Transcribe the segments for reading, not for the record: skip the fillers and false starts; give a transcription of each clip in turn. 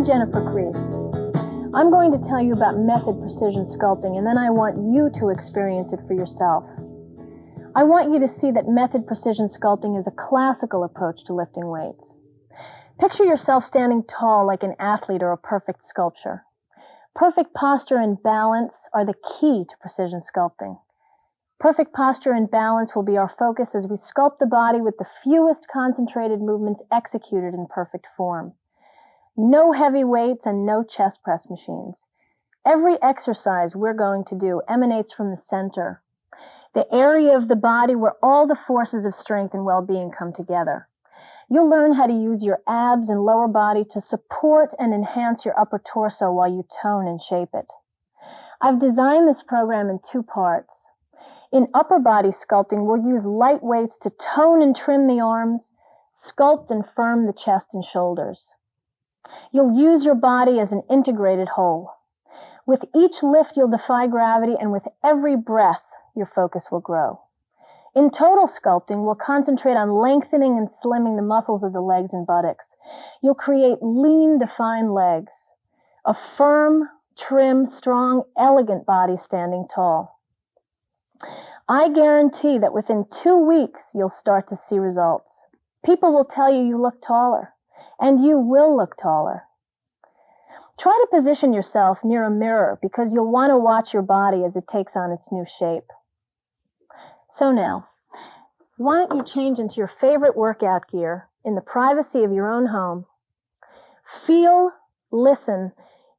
I'm Jennifer Crease. I'm going to tell you about method precision sculpting, and then I want you to experience it for yourself. I want you to see that method precision sculpting is a classical approach to lifting weights. Picture yourself standing tall like an athlete or a perfect sculpture. Perfect posture and balance are the key to precision sculpting. Perfect posture and balance will be our focus as we sculpt the body with the fewest concentrated movements executed in perfect form. No heavy weights and no chest press machines. Every exercise we're going to do emanates from the center, the area of the body where all the forces of strength and well-being come together. You'll learn how to use your abs and lower body to support and enhance your upper torso while you tone and shape it. I've designed this program in 2 parts. In upper body sculpting, we'll use light weights to tone and trim the arms, sculpt and firm the chest and shoulders. You'll use your body as an integrated whole. With each lift, you'll defy gravity, and with every breath, your focus will grow. In total sculpting, we'll concentrate on lengthening and slimming the muscles of the legs and buttocks. You'll create lean, defined legs, a firm, trim, strong, elegant body standing tall. I guarantee that within 2 weeks, you'll start to see results. People will tell you you look taller, and you will look taller. Try to position yourself near a mirror because you'll want to watch your body as it takes on its new shape. So now, why don't you change into your favorite workout gear in the privacy of your own home? Feel, listen,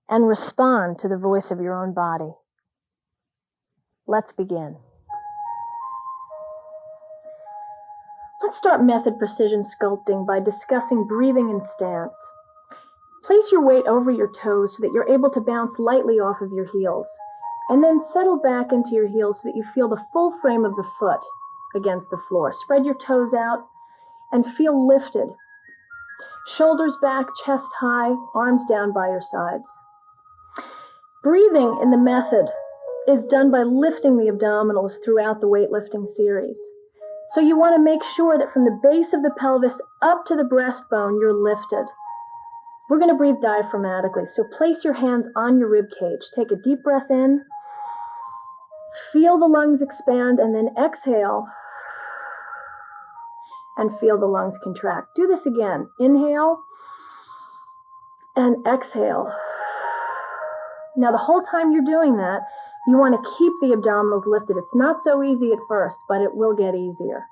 and respond to the voice of your own body. Let's begin. Let's start method precision sculpting by discussing breathing and stance. Place your weight over your toes so that you're able to bounce lightly off of your heels, and then settle back into your heels so that you feel the full frame of the foot against the floor. Spread your toes out and feel lifted. Shoulders back, chest high, arms down by your sides. Breathing in the method is done by lifting the abdominals throughout the weightlifting series. So you want to make sure that from the base of the pelvis up to the breastbone, you're lifted. We're going to breathe diaphragmatically, so place your hands on your rib cage. Take a deep breath in, feel the lungs expand, and then exhale and feel the lungs contract. Do this again. Inhale and exhale. Now, the whole time you're doing that, you want to keep the abdominals lifted. It's not so easy at first, but it will get easier.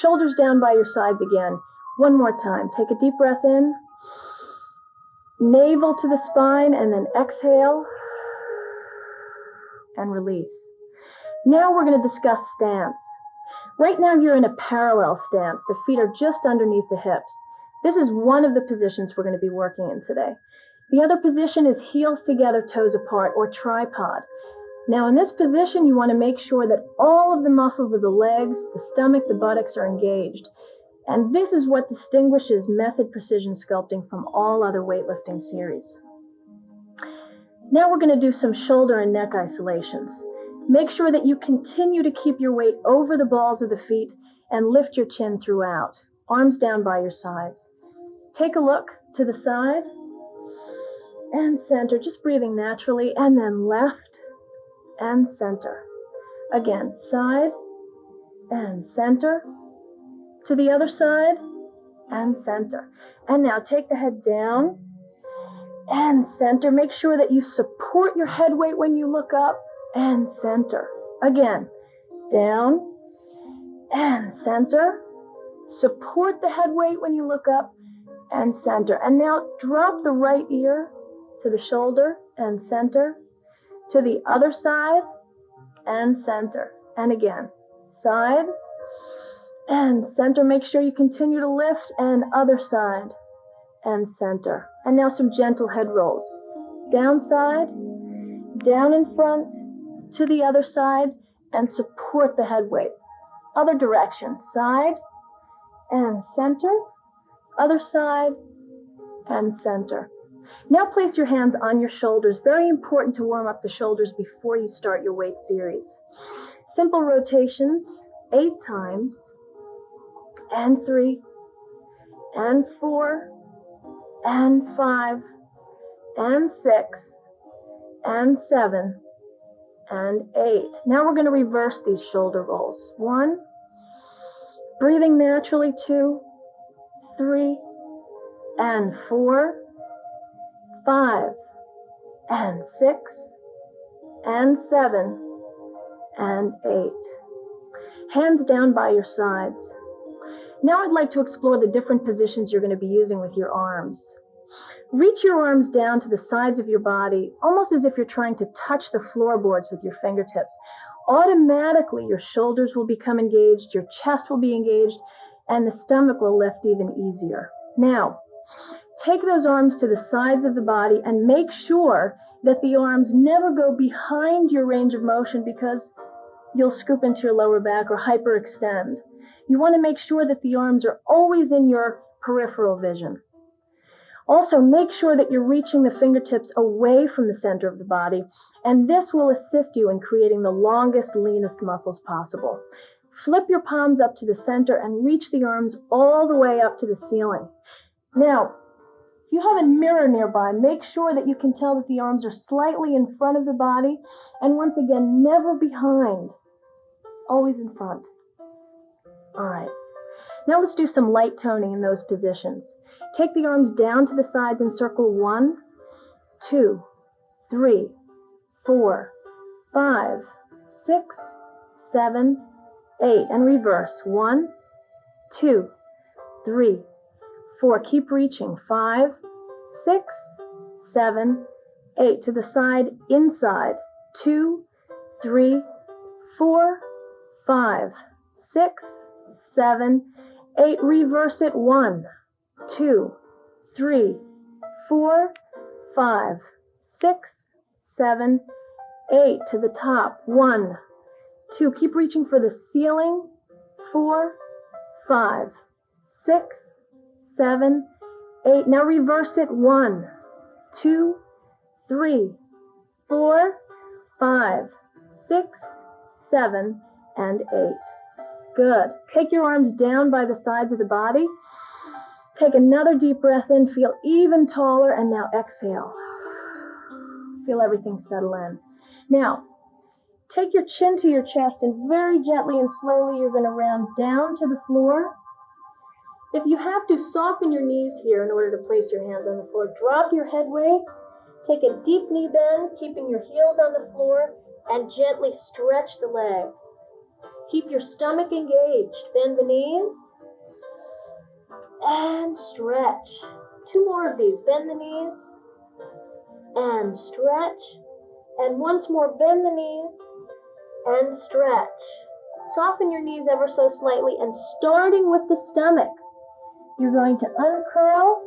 Shoulders down by your sides again. One more time. Take a deep breath in. Navel to the spine, and then exhale and release. Now we're going to discuss stance. Right now you're in a parallel stance. The feet are just underneath the hips. This is one of the positions we're going to be working in today. The other position is heels together, toes apart, or tripod. Now in this position, you want to make sure that all of the muscles of the legs, the stomach, the buttocks are engaged. And this is what distinguishes method precision sculpting from all other weightlifting series. Now we're going to do some shoulder and neck isolations. Make sure that you continue to keep your weight over the balls of the feet and lift your chin throughout. Arms down by your sides. Take a look to the side and center, just breathing naturally, and then left and center. Again, side and center. To the other side and center. And now take the head down and center. Make sure that you support your head weight when you look up and center. Again, down and center. Support the head weight when you look up and center. And now drop the right ear to the shoulder and center. To the other side and center. And again, side and center. Make sure you continue to lift, and other side and center. And now some gentle head rolls. Down side, down in front, to the other side, and support the head weight. Other direction, side and center, other side and center. Now place your hands on your shoulders. Very important to warm up the shoulders before you start your weight series. Simple rotations, 8 times, and 3, and 4, and 5, and 6, and 7, and 8. Now we're going to reverse these shoulder rolls. 1, breathing naturally, 2, 3, and 4, 5, and 6, and 7, and 8. Hands down by your sides. Now I'd like to explore the different positions you're going to be using with your arms. Reach your arms down to the sides of your body, almost as if you're trying to touch the floorboards with your fingertips. Automatically, your shoulders will become engaged, your chest will be engaged, and the stomach will lift even easier. Now, take those arms to the sides of the body and make sure that the arms never go behind your range of motion because you'll scoop into your lower back or hyperextend. You want to make sure that the arms are always in your peripheral vision. Also, make sure that you're reaching the fingertips away from the center of the body, and this will assist you in creating the longest, leanest muscles possible. Flip your palms up to the center and reach the arms all the way up to the ceiling. Now, if you have a mirror nearby, make sure that you can tell that the arms are slightly in front of the body, and once again, never behind, always in front. All right. Now let's do some light toning in those positions. Take the arms down to the sides and circle 1, 2, 3, 4, 5, 6, 7, 8, and reverse. 1, 2, 3, 4. Keep reaching. 5, 6, 7, 8. To the side, inside. 2, 3, 4, 5, 6, 7, 8. Reverse it. 1, 2, 3, 4, 5, 6, 7, 8. To the top. 1, 2. Keep reaching for the ceiling. 4, 5, 6, 7, 8. Now reverse it. 1, 2, 3, 4, 5, 6, 7, and 8. Good. Take your arms down by the sides of the body. Take another deep breath in. Feel even taller. And now exhale. Feel everything settle in. Now, take your chin to your chest and very gently and slowly you're going to round down to the floor. If you have to, soften your knees here in order to place your hands on the floor. Drop your head weight. Take a deep knee bend, keeping your heels on the floor, and gently stretch the legs. Keep your stomach engaged. Bend the knees and stretch. 2 more of these. Bend the knees and stretch. And once more, bend the knees and stretch. Soften your knees ever so slightly, and starting with the stomach, you're going to uncurl,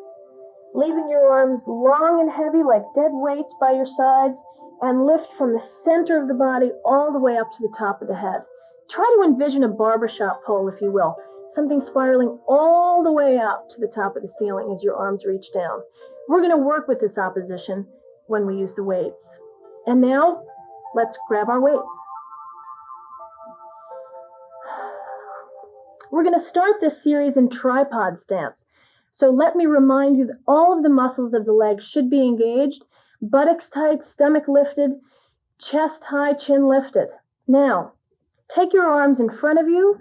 leaving your arms long and heavy like dead weights by your sides, and lift from the center of the body all the way up to the top of the head. Try to envision a barbershop pole, if you will, something spiraling all the way up to the top of the ceiling as your arms reach down. We're going to work with this opposition when we use the weights. And now, let's grab our weights. We're going to start this series in tripod stance. So let me remind you that all of the muscles of the legs should be engaged, buttocks tight, stomach lifted, chest high, chin lifted. Now, take your arms in front of you,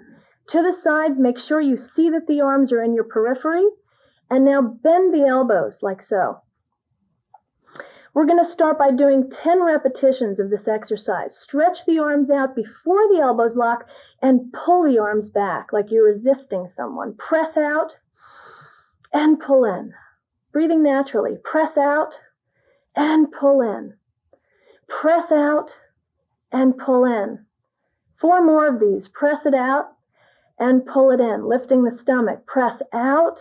to the sides, make sure you see that the arms are in your periphery, and now bend the elbows like so. We're going to start by doing 10 repetitions of this exercise. Stretch the arms out before the elbows lock and pull the arms back like you're resisting someone. Press out and pull in. Breathing naturally. Press out and pull in. Press out and pull in. 4 more of these. Press it out and pull it in. Lifting the stomach. Press out,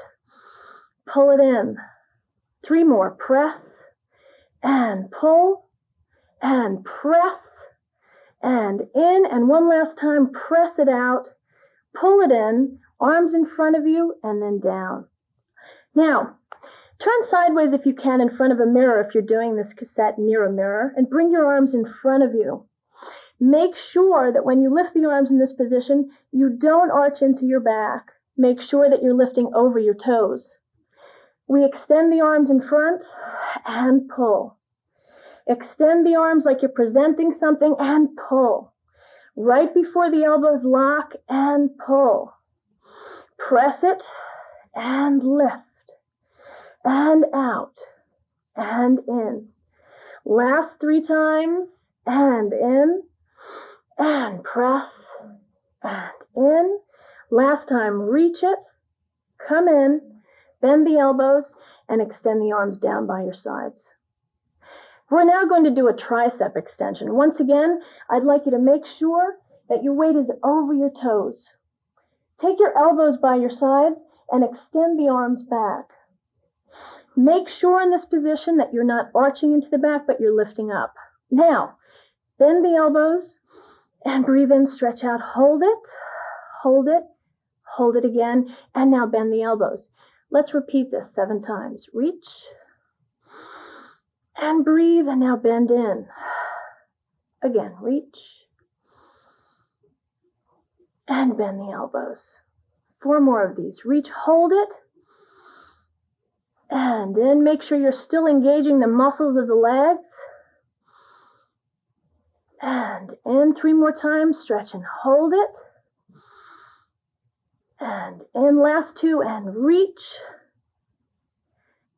pull it in. 3 more. Press and pull and press and in. And one last time, press it out, pull it in, arms in front of you, and then down. Now, turn sideways if you can in front of a mirror if you're doing this cassette near a mirror, and bring your arms in front of you. Make sure that when you lift the arms in this position, you don't arch into your back. Make sure that you're lifting over your toes. We extend the arms in front and pull. Extend the arms like you're presenting something and pull. Right before the elbows lock and pull. Press it and lift. And out. And in. Last 3 times. And in. And press. And in. Last time, reach it. Come in. Bend the elbows and extend the arms down by your sides. We're now going to do a tricep extension. Once again, I'd like you to make sure that your weight is over your toes. Take your elbows by your side and extend the arms back. Make sure in this position that you're not arching into the back, but you're lifting up. Now, bend the elbows and breathe in, stretch out, hold it, hold it, hold it again, and now bend the elbows. Let's repeat this 7 times. Reach and breathe, and now bend in. Again, reach and bend the elbows. 4 more of these. Reach, hold it, and in. Make sure you're still engaging the muscles of the legs. And in. 3 more times. Stretch and hold it. And in. Last 2, and reach.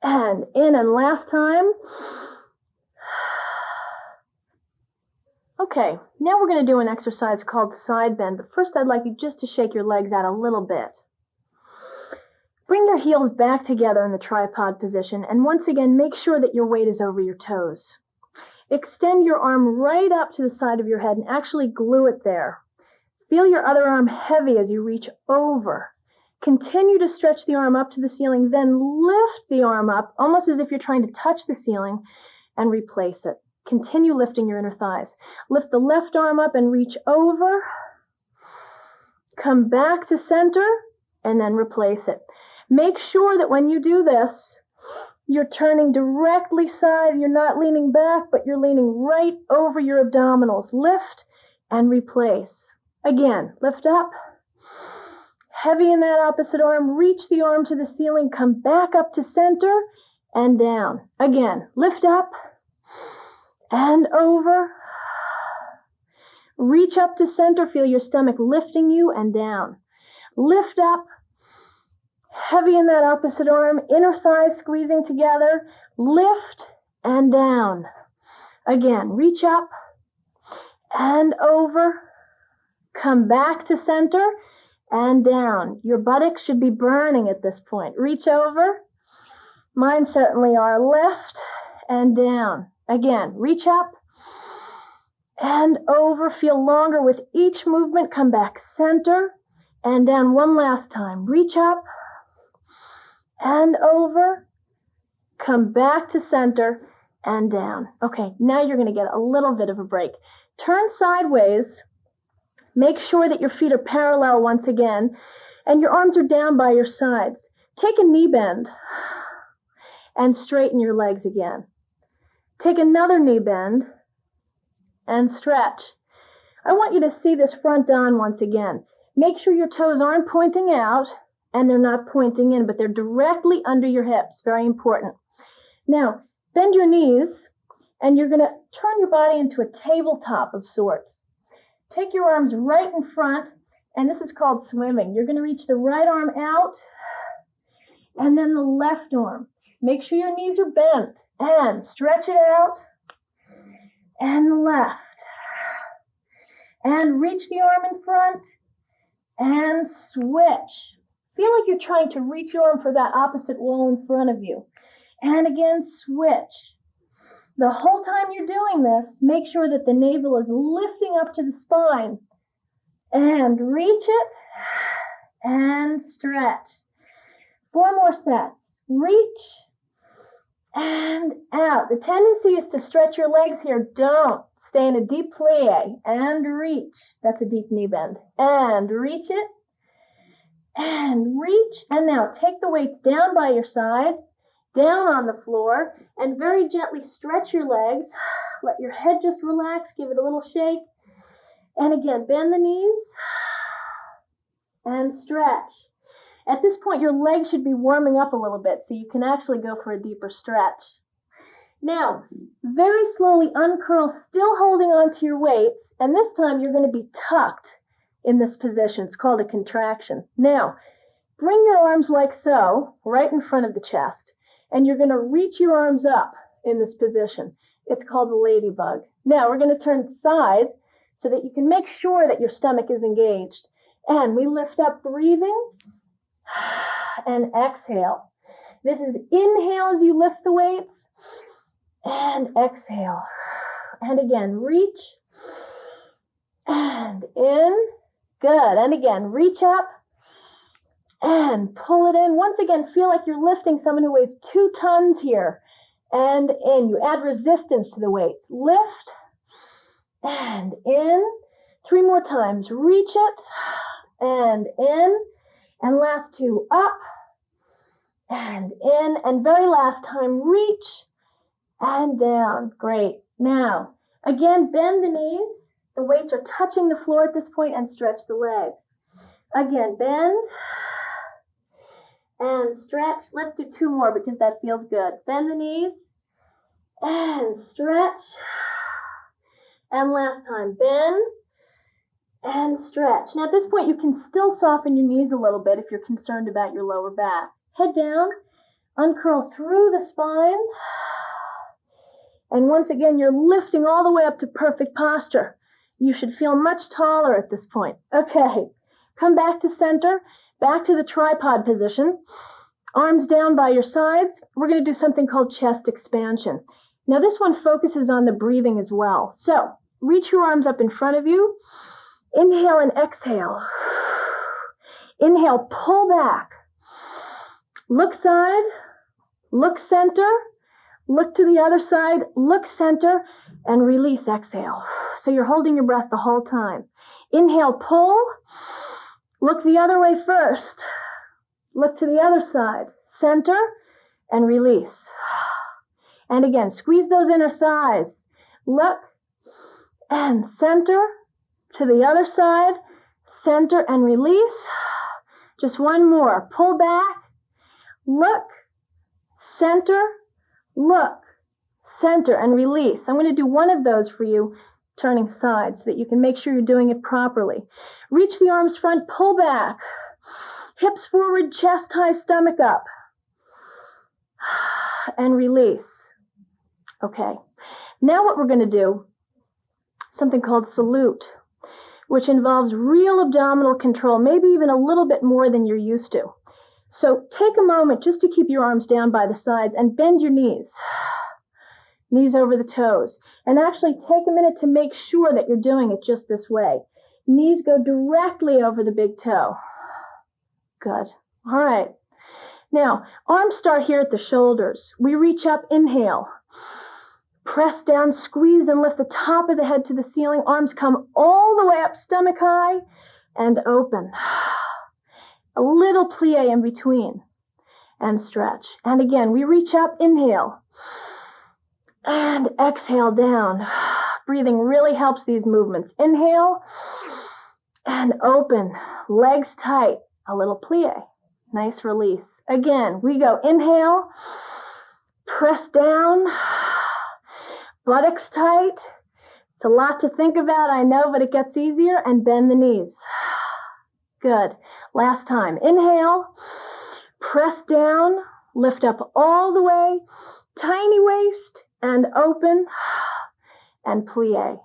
And in, and last time. Okay, now we're going to do an exercise called side bend, but first I'd like you just to shake your legs out a little bit. Bring your heels back together in the tripod position, and once again, make sure that your weight is over your toes. Extend your arm right up to the side of your head and actually glue it there. Feel your other arm heavy as you reach over. Continue to stretch the arm up to the ceiling, then lift the arm up, almost as if you're trying to touch the ceiling, and replace it. Continue lifting your inner thighs. Lift the left arm up and reach over. Come back to center, and then replace it. Make sure that when you do this, you're turning directly side. You're not leaning back, but you're leaning right over your abdominals. Lift and replace. Again, lift up. Heavy in that opposite arm. Reach the arm to the ceiling. Come back up to center and down. Again, lift up and over. Reach up to center. Feel your stomach lifting you and down. Lift up. Heavy in that opposite arm. Inner thighs squeezing together. Lift and down. Again, reach up and over. Come back to center and down. Your buttocks should be burning at this point. Reach over. Mine certainly are. Lift and down. Again, reach up and over. Feel longer with each movement. Come back center and down. One last time. Reach up and over. Come back to center and down. Okay, now you're going to get a little bit of a break. Turn sideways. Make sure that your feet are parallel once again, and your arms are down by your sides. Take a knee bend and straighten your legs again. Take another knee bend and stretch. I want you to see this front on once again. Make sure your toes aren't pointing out and they're not pointing in, but they're directly under your hips. Very important. Now, bend your knees, and you're going to turn your body into a tabletop of sorts. Take your arms right in front, and this is called swimming. You're going to reach the right arm out, and then the left arm. Make sure your knees are bent, and stretch it out, and left. And reach the arm in front, and switch. Feel like you're trying to reach your arm for that opposite wall in front of you. And again, switch. The whole time you're doing this, make sure that the navel is lifting up to the spine. And reach it and stretch. 4 more sets. Reach and out. The tendency is to stretch your legs here. Don't. Stay in a deep plie and reach. That's a deep knee bend. And reach it and reach. And now take the weights down by your side, down on the floor, and very gently stretch your legs. Let your head just relax. Give it a little shake. And again, bend the knees and stretch. At this point, your legs should be warming up a little bit so you can actually go for a deeper stretch. Now, very slowly uncurl, still holding on to your weights, and this time you're going to be tucked in this position. It's called a contraction. Now, bring your arms like so, right in front of the chest, and you're going to reach your arms up in this position. It's called the ladybug. Now, we're going to turn sides so that you can make sure that your stomach is engaged. And we lift up, breathing, and exhale. This is inhale as you lift the weights, and exhale. And again, reach, and in. Good. And again, reach up, and pull it in. Once again, feel like you're lifting someone who weighs 2 tons here. And in. You add resistance to the weight. Lift, and in. 3 more times. Reach it, and in. And last 2, up, and in. And very last time, reach, and down. Great. Now, again, bend the knees. The weights are touching the floor at this point, and stretch the legs. Again, bend, and stretch. Let's do 2 more because that feels good. Bend the knees, and stretch. And last time, bend, and stretch. Now at this point, you can still soften your knees a little bit if you're concerned about your lower back. Head down, uncurl through the spine. And once again, you're lifting all the way up to perfect posture. You should feel much taller at this point. Okay, come back to center, back to the tripod position. Arms down by your sides. We're going to do something called chest expansion. Now this one focuses on the breathing as well. So reach your arms up in front of you. Inhale and exhale. Inhale, pull back. Look side, look center, look to the other side, look center, and release, exhale. So you're holding your breath the whole time. Inhale, pull. Look the other way first. Look to the other side. Center, and release. And again, squeeze those inner thighs. Look, and center, to the other side, center, and release. Just one more. Pull back. Look, center, look, center, and release. I'm going to do one of those for you, turning sides, so that you can make sure you're doing it properly. Reach the arms front, pull back. Hips forward, chest high, stomach up. And release. Okay. Now what we're going to do, something called salute, which involves real abdominal control, maybe even a little bit more than you're used to. So take a moment just to keep your arms down by the sides and bend your knees. Knees over the toes. And actually take a minute to make sure that you're doing it just this way. Knees go directly over the big toe. Good. All right. Now, arms start here at the shoulders. We reach up, inhale. Press down, squeeze, and lift the top of the head to the ceiling. Arms come all the way up, stomach high, and open. A little plie in between, and stretch. And again, we reach up, inhale, and exhale down. Breathing really helps these movements. Inhale, and open. Legs tight, a little plie. Nice release. Again, we go inhale, press down, buttocks tight. It's a lot to think about, I know, but it gets easier, and bend the knees. Good. Last time. Inhale, press down, lift up all the way, tiny waist, and open, and plie.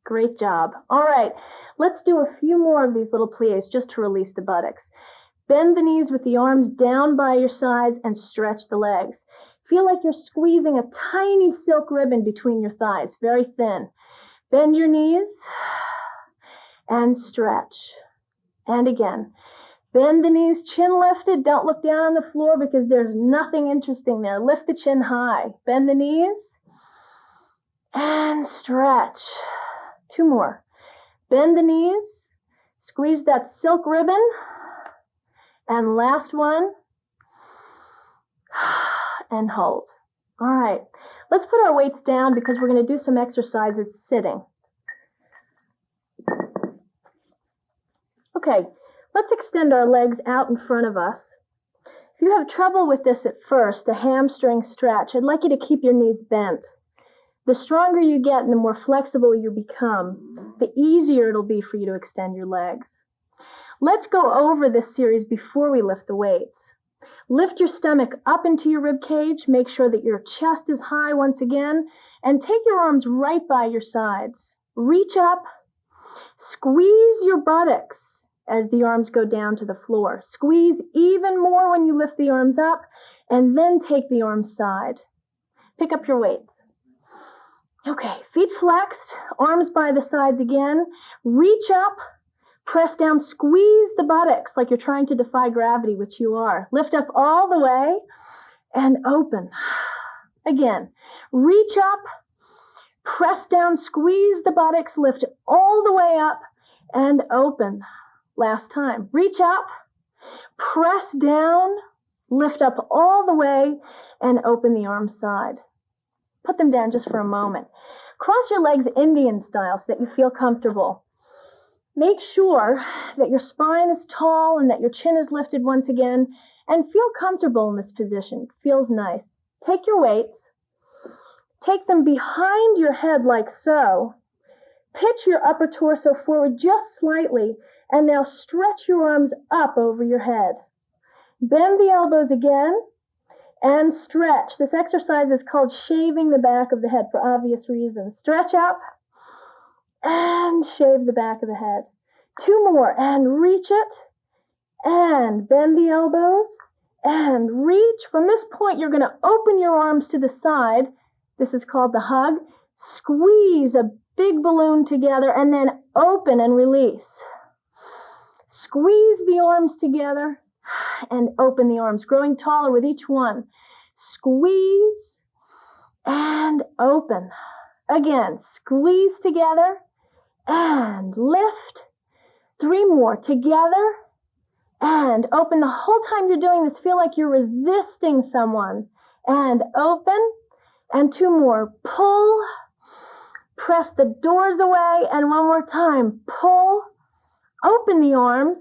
Great job. All right, let's do a few more of these little plies just to release the buttocks. Bend the knees with the arms down by your sides and stretch the legs. Feel like you're squeezing a tiny silk ribbon between your thighs, very thin. Bend your knees and stretch. And again, bend the knees, chin lifted. Don't look down on the floor because there's nothing interesting there. Lift the chin high. Bend the knees and stretch. 2 more. Bend the knees, squeeze that silk ribbon. And last one, and hold. All right, let's put our weights down because we're going to do some exercises sitting. Okay, Let's extend our legs out in front of us. If you have trouble with this at first, the hamstring stretch, I'd like you to keep your knees bent. The stronger you get and the more flexible you become, the easier it'll be for you to extend your legs. Let's go over this series before we lift the weights. Lift your stomach up into your rib cage. Make sure that your chest is high once again. And take your arms right by your sides. Reach up. Squeeze your buttocks as the arms go down to the floor. Squeeze even more when you lift the arms up. And then take the arms side. Pick up your weights. Okay, feet flexed. Arms by the sides again. Reach up. Press down, squeeze the buttocks like you're trying to defy gravity, which you are. Lift up all the way and open. Again, reach up, press down, squeeze the buttocks, lift all the way up and open. Last time. Reach up, press down, lift up all the way and open the arm side. Put them down just for a moment. Cross your legs Indian style so that you feel comfortable. Make sure that your spine is tall and that your chin is lifted once again, and feel comfortable in this position. It feels nice. Take your weights, take them behind your head like so. Pitch your upper torso forward just slightly, and now stretch your arms up over your head. Bend the elbows again, and stretch. This exercise is called shaving the back of the head for obvious reasons. Stretch up, and shave the back of the head. 2 more, and reach it, and bend the elbows, and reach. From this point, you're going to open your arms to the side. This is called the hug. Squeeze a big balloon together, and then open and release. Squeeze the arms together, and open the arms, growing taller with each one. Squeeze, and open. Again, squeeze together, and lift. 3 more together and open. The whole time you're doing this, feel like you're resisting someone. And open. And 2 more. Pull. Press the doors away. And 1 more time. Pull. Open the arms.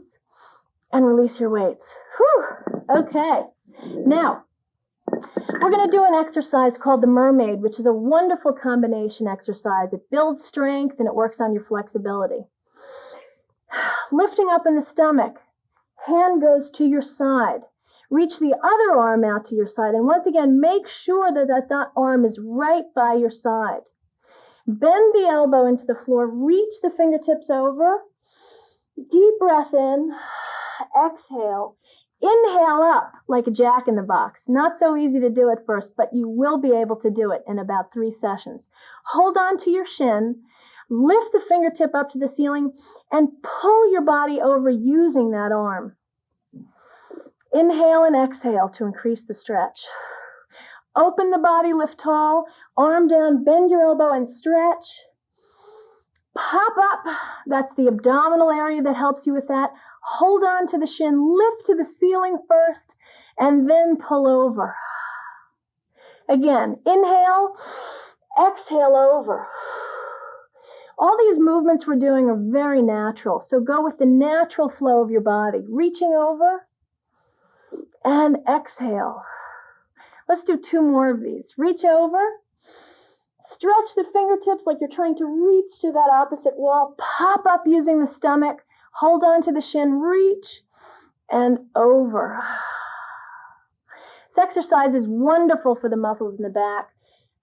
And release your weights. Whew. Okay. Now, we're going to do an exercise called the mermaid, which is a wonderful combination exercise. It builds strength and it works on your flexibility. Lifting up in the stomach, hand goes to your side. Reach the other arm out to your side. And once again, make sure that that arm is right by your side. Bend the elbow into the floor. Reach the fingertips over. Deep breath in. Exhale. Inhale up like a jack in the box. Not so easy to do at first, but you will be able to do it in about 3 sessions. Hold on to your shin. Lift the fingertip up to the ceiling and pull your body over using that arm. Inhale and exhale to increase the stretch. Open the body, lift tall, arm down, bend your elbow and stretch. Pop up. That's the abdominal area that helps you with that. Hold on to the shin, lift to the ceiling first, and then pull over. Again, inhale, exhale over. All these movements we're doing are very natural, so go with the natural flow of your body. Reaching over and exhale. Let's do 2 more of these. Reach over, stretch the fingertips like you're trying to reach to that opposite wall. Pop up using the stomach. Hold on to the shin, reach, and over. This exercise is wonderful for the muscles in the back.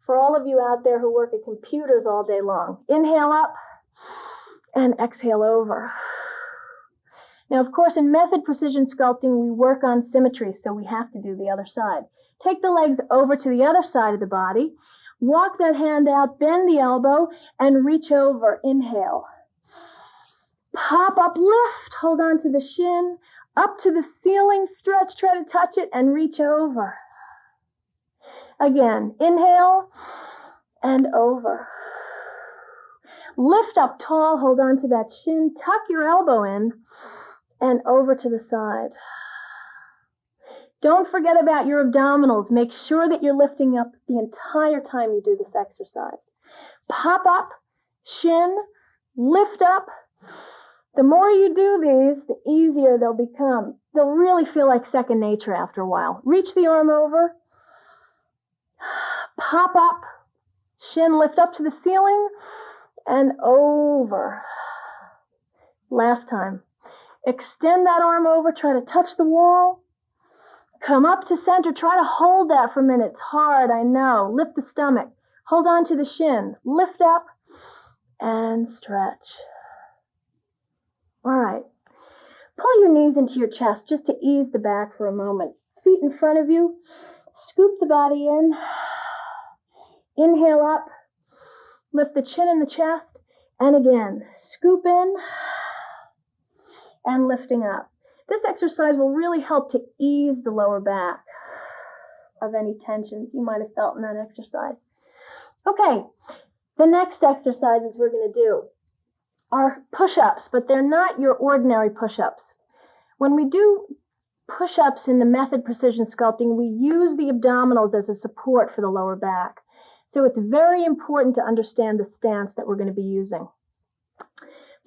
For all of you out there who work at computers all day long, inhale up and exhale over. Now, of course, in method precision sculpting, we work on symmetry, so we have to do the other side. Take the legs over to the other side of the body. Walk that hand out, bend the elbow, and reach over. Inhale. Pop up, lift, hold on to the shin, up to the ceiling, stretch, try to touch it, and reach over. Again, inhale, and over. Lift up tall, hold on to that shin, tuck your elbow in, and over to the side. Don't forget about your abdominals. Make sure that you're lifting up the entire time you do this exercise. Pop up, shin, lift up, The more you do these, the easier they'll become. They'll really feel like second nature after a while. Reach the arm over, pop up, shin lift up to the ceiling, and over. Last time. Extend that arm over, try to touch the wall. Come up to center, try to hold that for a minute. It's hard, I know. Lift the stomach. Hold on to the shin. Lift up and stretch. All right. Pull your knees into your chest just to ease the back for a moment. Feet in front of you. Scoop the body in. Inhale up. Lift the chin in the chest. And again, scoop in and lifting up. This exercise will really help to ease the lower back of any tensions you might have felt in that exercise. Okay, the next exercises we're going to do are push-ups, but they're not your ordinary push-ups. When we do push-ups in the method precision sculpting, we use the abdominals as a support for the lower back. So it's very important to understand the stance that we're going to be using.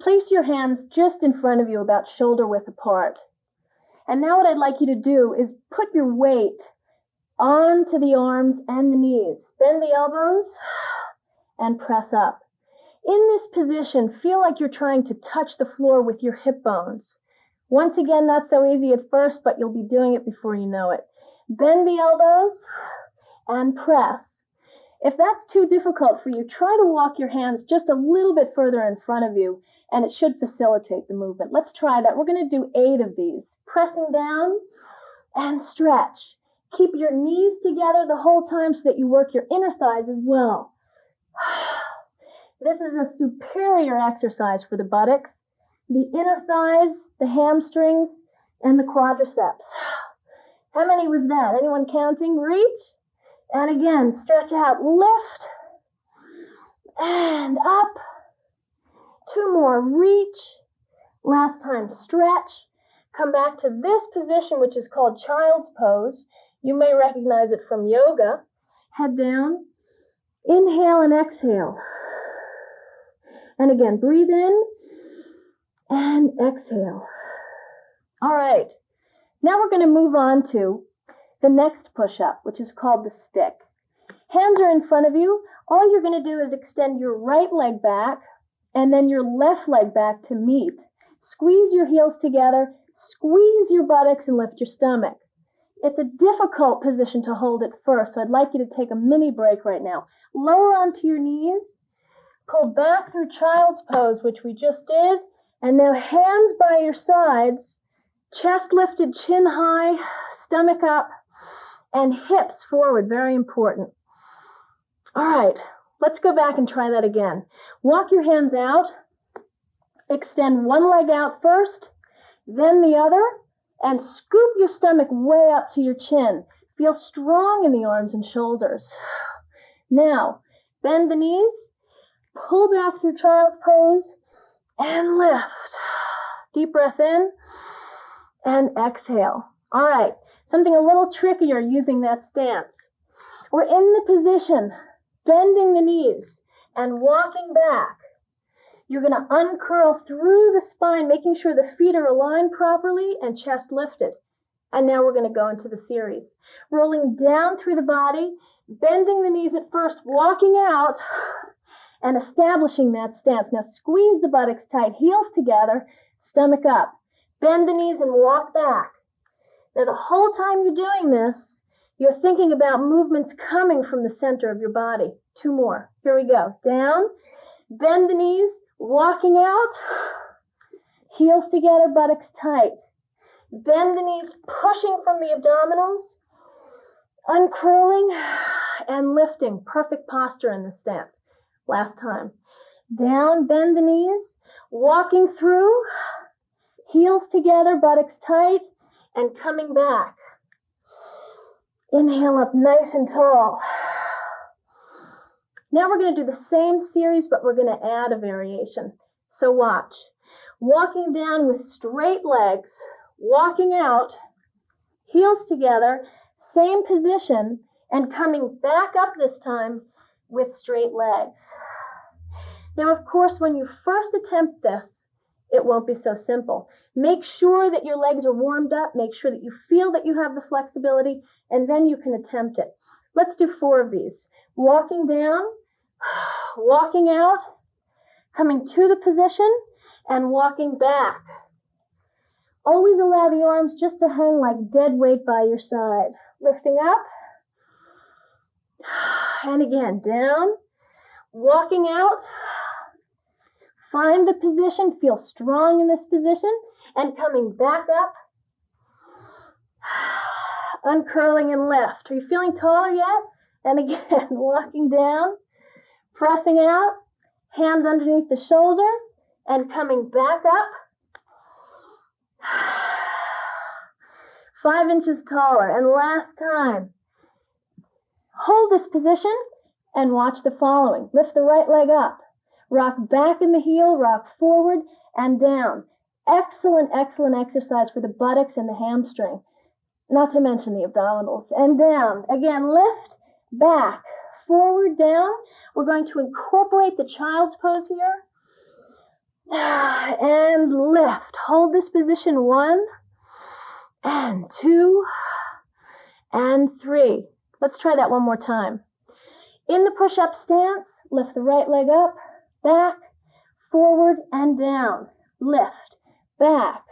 Place your hands just in front of you, about shoulder width apart. And now what I'd like you to do is put your weight onto the arms and the knees. Bend the elbows and press up. In this position, feel like you're trying to touch the floor with your hip bones. Once again, not so easy at first, but you'll be doing it before you know it. Bend the elbows and press. If that's too difficult for you, try to walk your hands just a little bit further in front of you, and it should facilitate the movement. Let's try that. We're going to do 8 of these. Pressing down and stretch. Keep your knees together the whole time so that you work your inner thighs as well. This is a superior exercise for the buttocks, the inner thighs, the hamstrings, and the quadriceps. How many was that? Anyone counting? Reach. And again, stretch out. Lift. And up. 2 more. Reach. Last time. Stretch. Come back to this position, which is called child's pose. You may recognize it from yoga. Head down. Inhale and exhale. And again, breathe in and exhale. All right. Now we're going to move on to the next push-up, which is called the stick. Hands are in front of you. All you're going to do is extend your right leg back and then your left leg back to meet. Squeeze your heels together. Squeeze your buttocks and lift your stomach. It's a difficult position to hold at first, so I'd like you to take a mini break right now. Lower onto your knees. Pull back through child's pose, which we just did. And now hands by your sides. Chest lifted, chin high, stomach up, and hips forward. Very important. All right, let's go back and try that again. Walk your hands out. Extend one leg out first, then the other, and scoop your stomach way up to your chin. Feel strong in the arms and shoulders. Now, bend the knees, pull back through child's pose, and lift. Deep breath in, and exhale. All right, something a little trickier using that stance. We're in the position, bending the knees and walking back. You're going to uncurl through the spine, making sure the feet are aligned properly and chest lifted. And now we're going to go into the series. Rolling down through the body, bending the knees at first, walking out, and establishing that stance. Now squeeze the buttocks tight, heels together, stomach up. Bend the knees and walk back. Now the whole time you're doing this, you're thinking about movements coming from the center of your body. 2 more. Here we go. Down, bend the knees, walking out, heels together, buttocks tight. Bend the knees, pushing from the abdominals, uncurling and lifting. Perfect posture in this stance. Last time. Down, bend the knees, walking through, heels together, buttocks tight, and coming back. Inhale up nice and tall. Now we're going to do the same series, but we're going to add a variation. So watch. Walking down with straight legs, walking out, heels together, same position, and coming back up this time with straight legs. Now, of course, when you first attempt this, it won't be so simple. Make sure that your legs are warmed up. Make sure that you feel that you have the flexibility, and then you can attempt it. Let's do 4 of these. Walking down, walking out, coming to the position, and walking back. Always allow the arms just to hang like dead weight by your side. Lifting up, and again, down, walking out. Find the position, feel strong in this position, and coming back up, uncurling and lift. Are you feeling taller yet? And again, walking down, pressing out, hands underneath the shoulder, and coming back up. 5 inches taller. And last time. Hold this position and watch the following. Lift the right leg up. Rock back in the heel, rock forward and down. Excellent, excellent exercise for the buttocks and the hamstring. Not to mention the abdominals. And down. Again, lift, back, forward, down. We're going to incorporate the child's pose here. And lift. Hold this position 1, and 2, and 3. Let's try that one more time. In the push-up stance, lift the right leg up, back, forward, and down. Lift, back,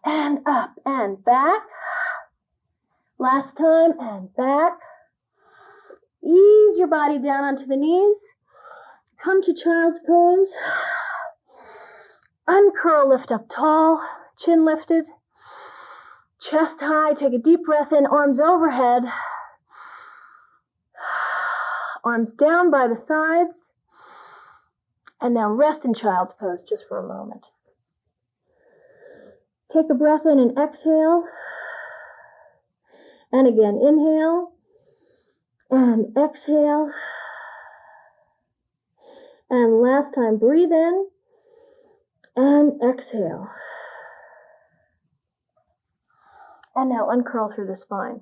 and up, and back. Last time, and back. Ease your body down onto the knees. Come to child's pose. Uncurl, lift up tall, chin lifted. Chest high, take a deep breath in, arms overhead. Arms down by the sides. And now rest in child's pose just for a moment. Take a breath in and exhale. And again, inhale. And exhale. And last time, breathe in. And exhale. And now uncurl through the spine.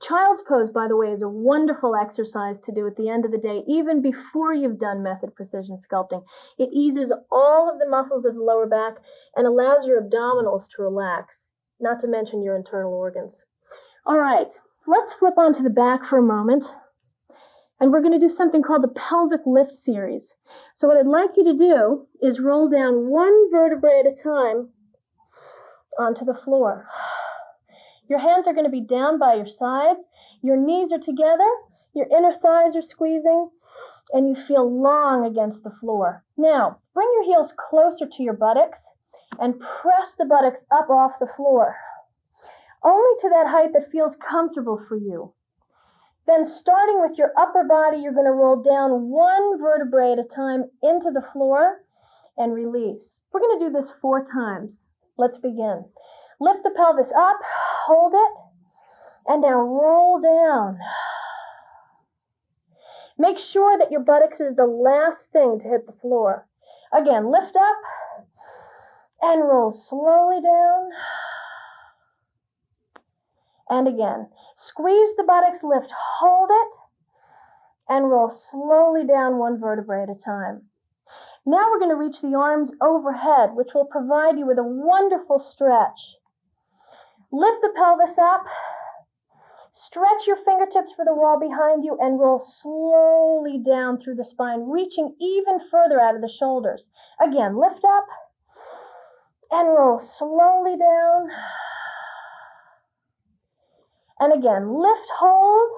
Child's pose, by the way, is a wonderful exercise to do at the end of the day, even before you've done method precision sculpting. It eases all of the muscles of the lower back and allows your abdominals to relax, not to mention your internal organs. All right, let's flip onto the back for a moment. And we're going to do something called the pelvic lift series. So what I'd like you to do is roll down 1 vertebrae at a time onto the floor. Your hands are going to be down by your sides. Your knees are together. Your inner thighs are squeezing. And you feel long against the floor. Now, bring your heels closer to your buttocks and press the buttocks up off the floor. Only to that height that feels comfortable for you. Then starting with your upper body, you're going to roll down 1 vertebrae at a time into the floor and release. We're going to do this 4 times. Let's begin. Lift the pelvis up, hold it, and now roll down. Make sure that your buttocks is the last thing to hit the floor. Again, lift up and roll slowly down. And again, squeeze the buttocks, lift, hold it, and roll slowly down 1 vertebrae at a time. Now we're going to reach the arms overhead, which will provide you with a wonderful stretch. Lift the pelvis up, stretch your fingertips for the wall behind you, and roll slowly down through the spine, reaching even further out of the shoulders. Again, lift up and roll slowly down. And again, lift, hold,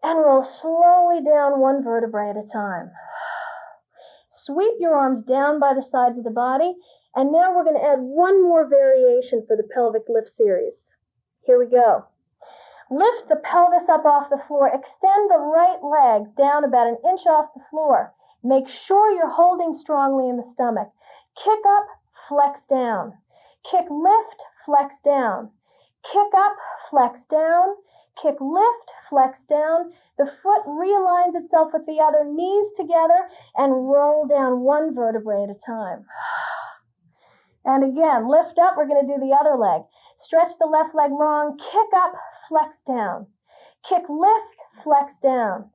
and roll slowly down 1 vertebrae at a time. Sweep your arms down by the sides of the body. And now we're going to add 1 more variation for the pelvic lift series. Here we go. Lift the pelvis up off the floor. Extend the right leg down about 1 inch off the floor. Make sure you're holding strongly in the stomach. Kick up, flex down. Kick, lift, flex down. Kick up, flex down. Kick, lift, flex down. The foot realigns itself with the other, knees together, and roll down 1 vertebrae at a time. And again, lift up, we're going to do the other leg. Stretch the left leg long, kick up, flex down. Kick, lift, flex down.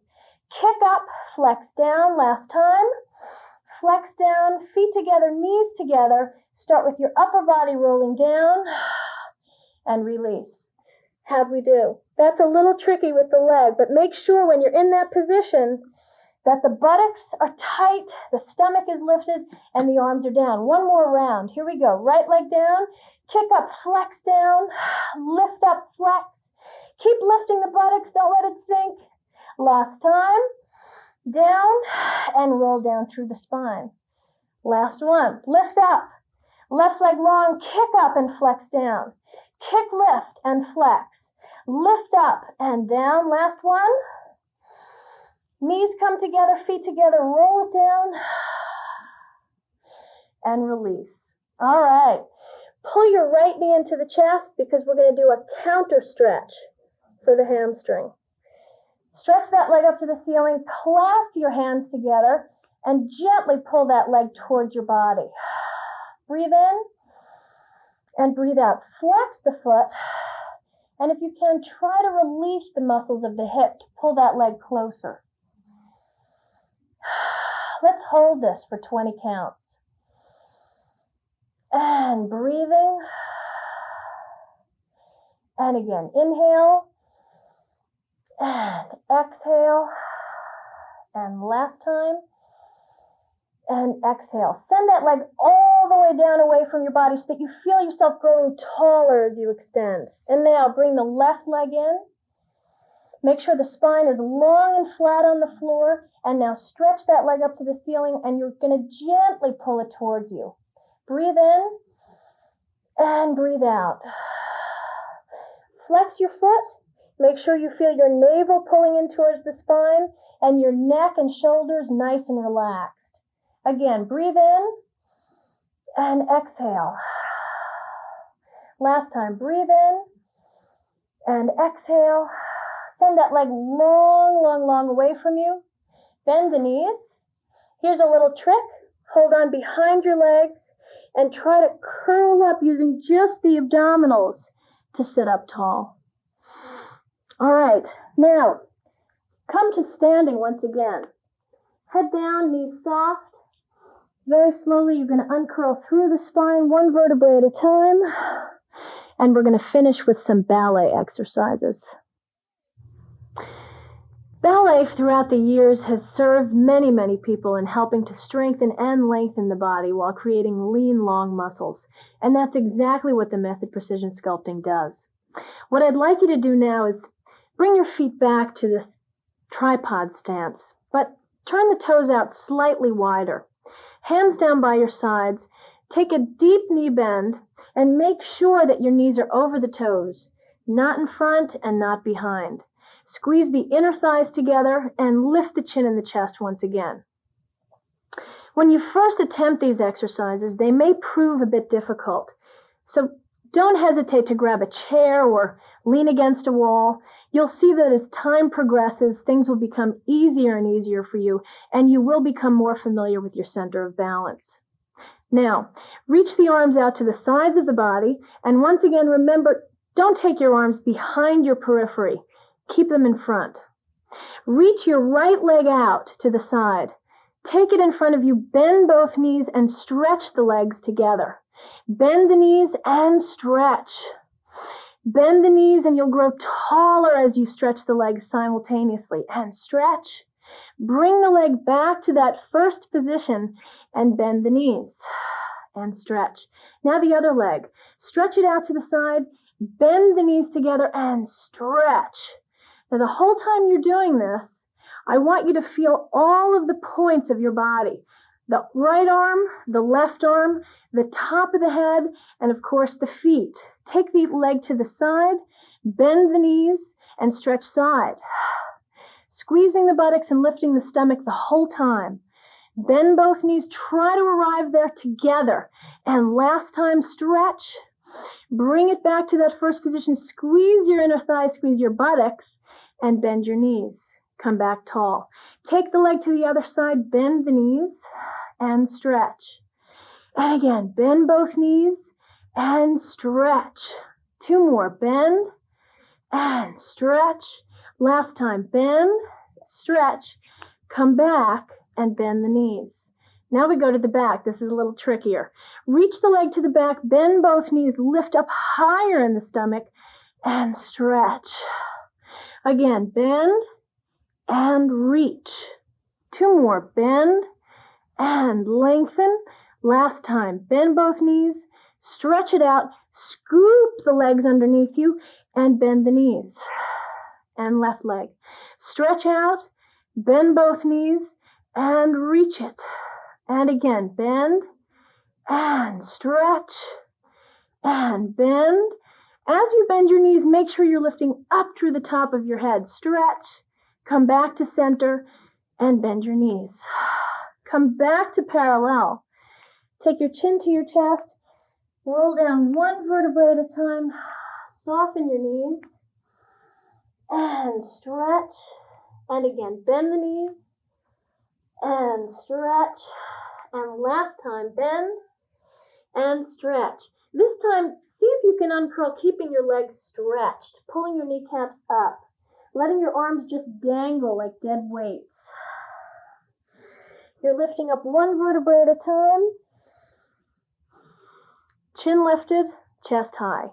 Kick up, flex down, last time. flex down, feet together, knees together. Start with your upper body rolling down and release. How'd we do? That's a little tricky with the leg, but make sure when you're in that position that the buttocks are tight, the stomach is lifted, and the arms are down. One more round. Here we go. Right leg down, kick up, flex down, lift up, flex. Keep lifting the buttocks, don't let it sink. Last time, down, and roll down through the spine. Last one, lift up. Left leg long, kick up and flex down. Kick, lift, and flex. Lift up and down. Last one. Knees come together, feet together, roll it down, and release. All right. Pull your right knee into the chest because we're going to do a counter stretch for the hamstring. Stretch that leg up to the ceiling, clasp your hands together, and gently pull that leg towards your body. Breathe in and breathe out. Flex the foot, and if you can, try to release the muscles of the hip to pull that leg closer. Let's hold this for 20 counts. And breathing. And again, inhale. And exhale. And last time. And exhale. Send that leg all the way down away from your body so that you feel yourself growing taller as you extend. And now bring the left leg in. Make sure the spine is long and flat on the floor. And now stretch that leg up to the ceiling, and you're going to gently pull it towards you. Breathe in and breathe out. Flex your foot. Make sure you feel your navel pulling in towards the spine and your neck and shoulders nice and relaxed. Again, breathe in and exhale. Last time, breathe in and exhale. Send that leg long, long, long away from you. Bend the knees. Here's a little trick. Hold on behind your legs and try to curl up using just the abdominals to sit up tall. All right, now come to standing once again. Head down, knees soft. Very slowly, you're going to uncurl through the spine, one vertebrae at a time. And we're going to finish with some ballet exercises. Ballet throughout the years has served many, many people in helping to strengthen and lengthen the body while creating lean, long muscles. And that's exactly what the method precision sculpting does. What I'd like you to do now is bring your feet back to the tripod stance, but turn the toes out slightly wider. Hands down by your sides. Take a deep knee bend and make sure that your knees are over the toes, not in front and not behind. Squeeze the inner thighs together and lift the chin and the chest once again. When you first attempt these exercises, they may prove a bit difficult. So don't hesitate to grab a chair or lean against a wall. You'll see that as time progresses, things will become easier and easier for you, and you will become more familiar with your center of balance. Now, reach the arms out to the sides of the body, and once again, remember, don't take your arms behind your periphery. Keep them in front. Reach your right leg out to the side. Take it in front of you, bend both knees, and stretch the legs together. Bend the knees and stretch. Bend the knees and you'll grow taller as you stretch the legs simultaneously. And stretch. Bring the leg back to that first position and bend the knees. And stretch. Now the other leg. Stretch it out to the side. Bend the knees together and stretch. Now the whole time you're doing this, I want you to feel all of the points of your body. The right arm, the left arm, the top of the head, and of course the feet. Take the leg to the side, bend the knees, and stretch side. Squeezing the buttocks and lifting the stomach the whole time. Bend both knees, try to arrive there together. And last time, stretch. Bring it back to that first position. Squeeze your inner thighs, squeeze your buttocks, and bend your knees. Come back tall. Take the leg to the other side, bend the knees, and stretch. And again, bend both knees and stretch. Two more, bend and stretch. Last time, bend, stretch, come back and bend the knees. Now we go to the back. This is a little trickier. Reach the leg to the back, bend both knees, lift up higher in the stomach, and stretch. Again, bend and reach. 2 more. Bend and lengthen. Last time. Bend both knees, stretch it out, scoop the legs underneath you, and bend the knees. And left leg. Stretch out, bend both knees, and reach it. And again, bend and stretch and bend. As you bend your knees, make sure you're lifting up through the top of your head. Stretch, come back to center, and bend your knees. Come back to parallel. Take your chin to your chest. Roll down 1 vertebrae at a time. Soften your knees. And stretch. And again, bend the knees. And stretch. And last time, bend and stretch. This time, see if you can uncurl, keeping your legs stretched, pulling your kneecaps up, letting your arms just dangle like dead weights. You're lifting up 1 vertebrae at a time. Chin lifted, chest high.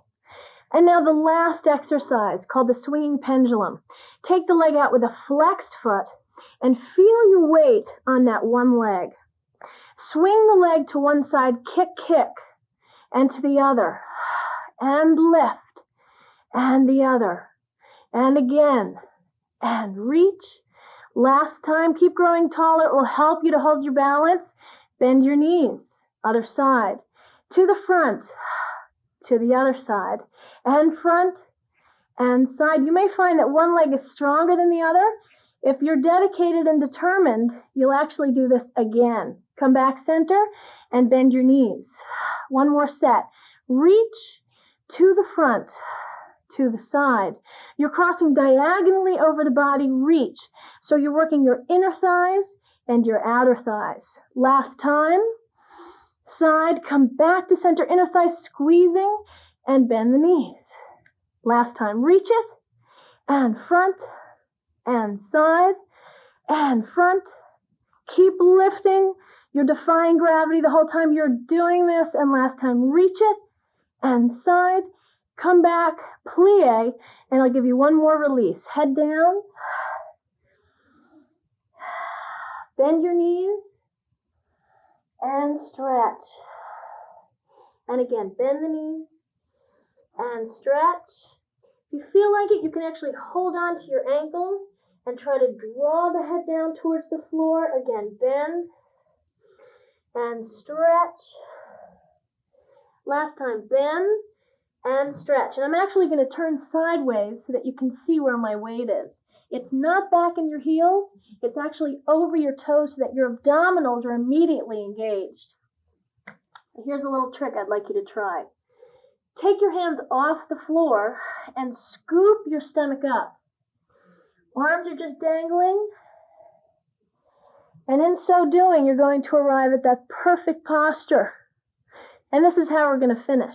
And now the last exercise, called the swinging pendulum. Take the leg out with a flexed foot and feel your weight on that one leg. Swing the leg to one side, kick, kick, and to the other, and lift, and the other, and again, and reach. Last time, keep growing taller. It will help you to hold your balance. Bend your knees, other side, to the front, to the other side, and front, and side. You may find that one leg is stronger than the other. If you're dedicated and determined, you'll actually do this again. Come back center and bend your knees. 1 more set. Reach to the front, to the side. You're crossing diagonally over the body. Reach. So you're working your inner thighs and your outer thighs. Last time. Side. Come back to center. Inner thighs squeezing and bend the knees. Last time. Reach it and front and side and front. Keep lifting. You're defying gravity the whole time you're doing this. And last time, reach it and side. Come back, plie, and I'll give you 1 more release. Head down. Bend your knees and stretch. And again, bend the knees and stretch. If you feel like it, you can actually hold on to your ankles and try to draw the head down towards the floor. Again, bend and stretch. Last time, bend and stretch. And I'm actually going to turn sideways so that you can see where my weight is. It's not back in your heels. It's actually over your toes so that your abdominals are immediately engaged. Here's a little trick I'd like you to try. Take your hands off the floor and scoop your stomach up. Arms are just dangling. And in so doing, you're going to arrive at that perfect posture. And this is how we're going to finish.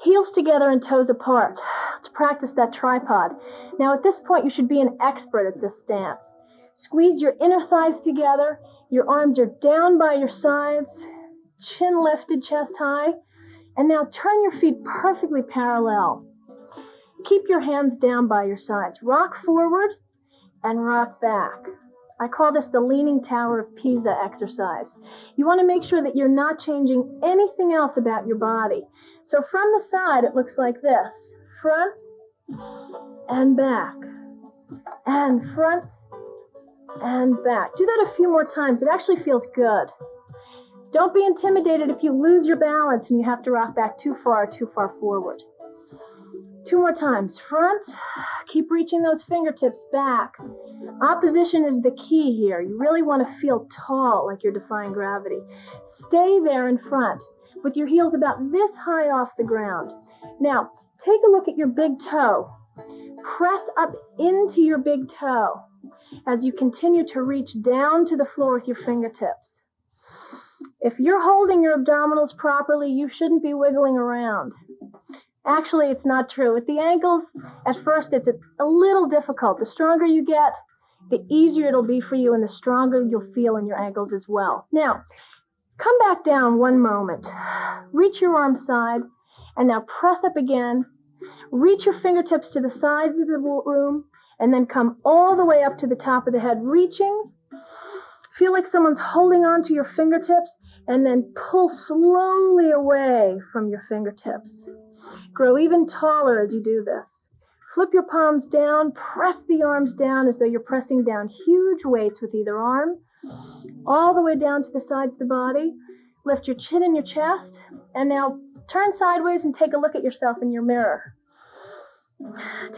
Heels together and toes apart. Let's practice that tripod. Now at this point, you should be an expert at this stance. Squeeze your inner thighs together. Your arms are down by your sides. Chin lifted, chest high. And now turn your feet perfectly parallel. Keep your hands down by your sides. Rock forward and rock back. I call this the Leaning Tower of Pisa exercise. You want to make sure that you're not changing anything else about your body. So from the side, it looks like this. Front and back. And front and back. Do that a few more times. It actually feels good. Don't be intimidated if you lose your balance and you have to rock back too far forward. 2 more times. Front. Keep reaching those fingertips back. Opposition is the key here. You really want to feel tall, like you're defying gravity. Stay there in front with your heels about this high off the ground. Now, take a look at your big toe. Press up into your big toe as you continue to reach down to the floor with your fingertips. If you're holding your abdominals properly, you shouldn't be wiggling around. Actually, it's not true. With the ankles, at first, it's a little difficult. The stronger you get, the easier it'll be for you and the stronger you'll feel in your ankles as well. Now, come back down one moment. Reach your arm side, and now press up again. Reach your fingertips to the sides of the room, and then come all the way up to the top of the head, reaching. Feel like someone's holding on to your fingertips, and then pull slowly away from your fingertips. Grow even taller as you do this. Flip your palms down, press the arms down as though you're pressing down huge weights with either arm, all the way down to the sides of the body. Lift your chin and your chest, and now turn sideways and take a look at yourself in your mirror.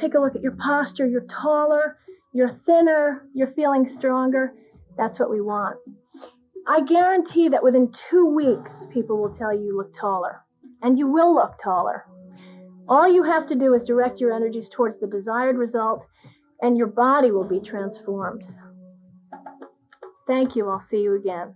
Take a look at your posture. You're taller, you're thinner, you're feeling stronger. That's what we want. I guarantee that within 2 weeks, people will tell you look taller, and you will look taller. All you have to do is direct your energies towards the desired result, and your body will be transformed. Thank you. I'll see you again.